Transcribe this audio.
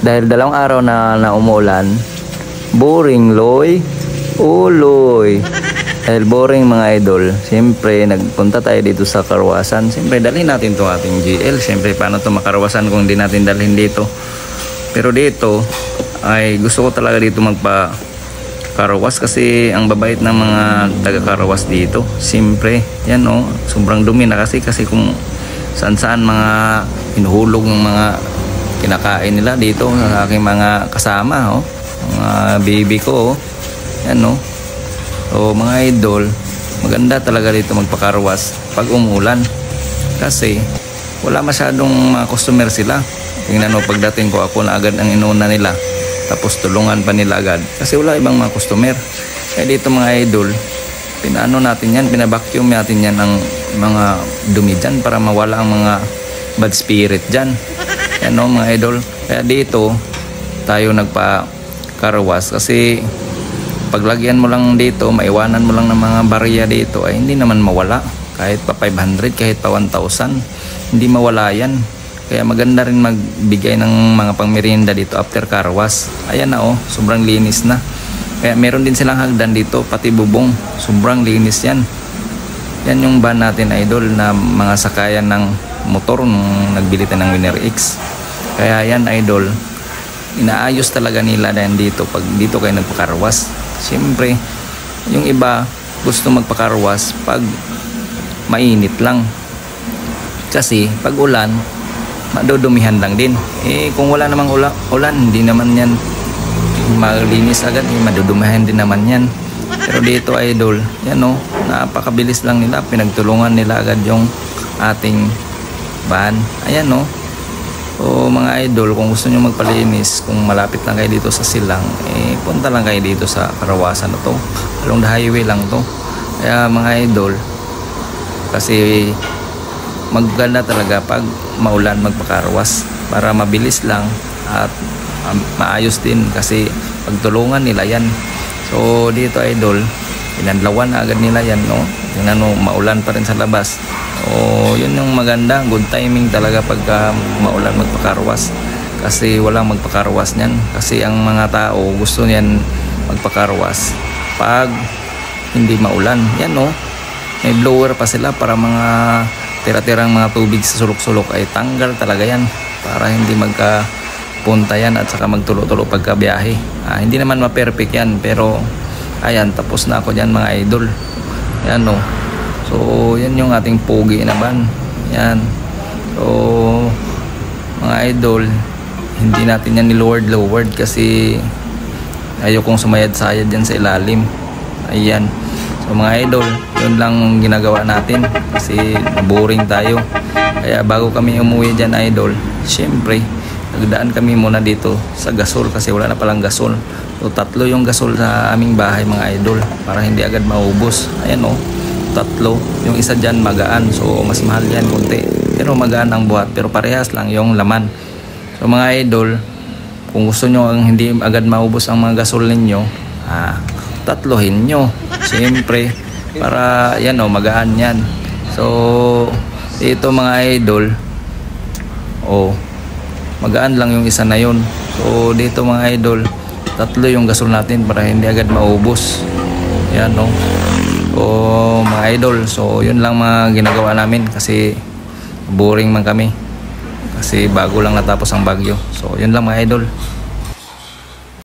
Dahil dalawang araw na umuulan, boring loy, uloy. Dahil boring mga idol, siyempre nagpunta tayo dito sa karwasan. Siyempre dalhin natin to ating GL. Siyempre paano to makarwasan kung hindi natin dalhin dito. Pero dito ay gusto ko talaga dito magpa karawas kasi ang babait ng mga taga karawas dito. Siyempre yan o, sobrang dumi na kasi kung saan saan mga hinuhulog ng mga kinakain nila dito sa aking mga kasama o, mga baby ko o. Yan o. So mga idol, maganda talaga dito magpakarwas pag umulan kasi wala masyadong mga customer sila. Tingnan mo, pagdating ko ako na agad ang inuna nila, tapos tulungan pa nila agad kasi wala ibang mga customer. Kaya dito mga idol, pinaano natin yan, pinabacuum natin yan ang mga dumi dyan para mawala ang mga bad spirit dyan. Yan o mga idol, kaya dito tayo nagpa-karwas kasi paglagyan mo lang dito, maiwanan mo lang ng mga barya dito ay hindi naman mawala. Kahit pa 500, kahit pa 1,000, hindi mawala yan. Kaya maganda rin magbigay ng mga pangmerienda dito after karwas. Ayan na oh, sobrang linis na. Kaya meron din silang hagdan dito, pati bubong. Sobrang linis yan. Yan yung van natin idol na mga sakayan ng motor nung nagbili tayo ng Winner X. Kaya yan idol, inaayos talaga nila dahil dito pag dito kayo nagpakarwas. Siyempre, yung iba gusto magpakarwas pag mainit lang. Kasi pag ulan, madudumihan lang din. Kung wala namang ulan, hindi naman yan malinis agad. Madudumihan din naman yan. Pero dito idol, yan o, napakabilis lang nila. Pinagtulungan nila agad yung ating van. Ayan o. So mga idol, kung gusto nyo magpalinis, kung malapit lang kayo dito sa Silang, punta lang kayo dito sa karawasan na to. Along the highway lang to. Kaya mga idol, kasi maganda talaga pag maulan magpakarawas para mabilis lang at maayos din kasi pagtulungan nila yan. So dito idol, pinanlawan na agad nila yan, no? Tingnan mo, maulan pa rin sa labas. O yun yung maganda, good timing talaga pagka maulan magpakarwas kasi walang magpakarwas niyan kasi ang mga tao gusto niyan magpakarwas pag hindi maulan. Yan no, may blower pa sila para mga tira-tirang mga tubig sa sulok-sulok ay tanggal talaga yan para hindi magkapunta yan at saka magtulo-tulo pagka biyahe. Hindi naman ma-perfect yan pero ayan, tapos na ako dyan mga idol. Yan no. So, yan yung ating pogi na van. Yan. So, mga idol, hindi natin yan ni-lowered kasi ayokong sumayad-sayad yan sa ilalim. Ayan. So, mga idol, yun lang ginagawa natin kasi boring tayo. Kaya bago kami umuwi dyan, idol, syempre, nagdaan kami muna dito sa gasol kasi wala na palang gasol. So, 3 yung gasol sa aming bahay, mga idol, para hindi agad maubos. Ayan o. 3, yung isa dyan magaan, so mas mahal yan konti pero magaan ang buhat pero parehas lang yung laman. So mga idol, kung gusto nyo ang hindi agad maubos ang mga gasol ninyo, 3 nyo siyempre para yan o, magaan yan. So ito mga idol, magaan lang yung isa na yun. So dito mga idol, 3 yung gasol natin para hindi agad maubos. Yan o. Mga idol, so yun lang mga ginagawa namin kasi boring man kami kasi bago lang natapos ang bagyo. So yun lang mga idol.